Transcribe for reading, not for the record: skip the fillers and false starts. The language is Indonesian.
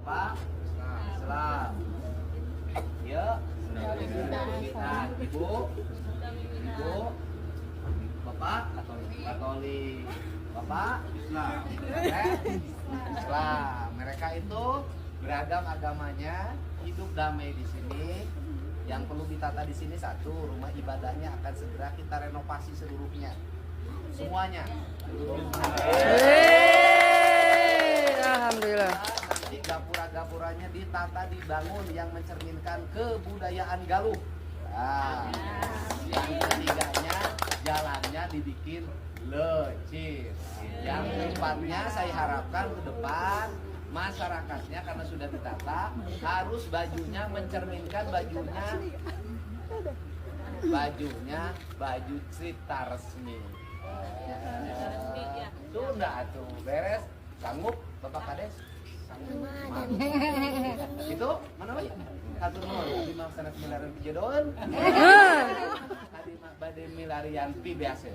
Bapak Islam. Ya, Ibu, Bapak Katolik, Bapak Islam. Islam. Mereka itu beragam agamanya, hidup damai di sini. Yang perlu ditata di sini satu, rumah ibadahnya akan segera kita renovasi seluruhnya, semuanya. Alhamdulillah. Nanti gapura-gapuranya ditata, dibangun yang mencerminkan kebudayaan Galuh. Nah, yang ketiganya jalannya dibikin lecir. Yang keempatnya saya harapkan ke depan masyarakatnya karena sudah ditata harus bajunya mencerminkan baju cerita resmi. Sudah tuh beres. Sanggup Bapak Kades? Sanggup. Itu mana lagi? Hatur nuhun di maksana milarian pijodoan. Tadi mah bade milarian pi biasa.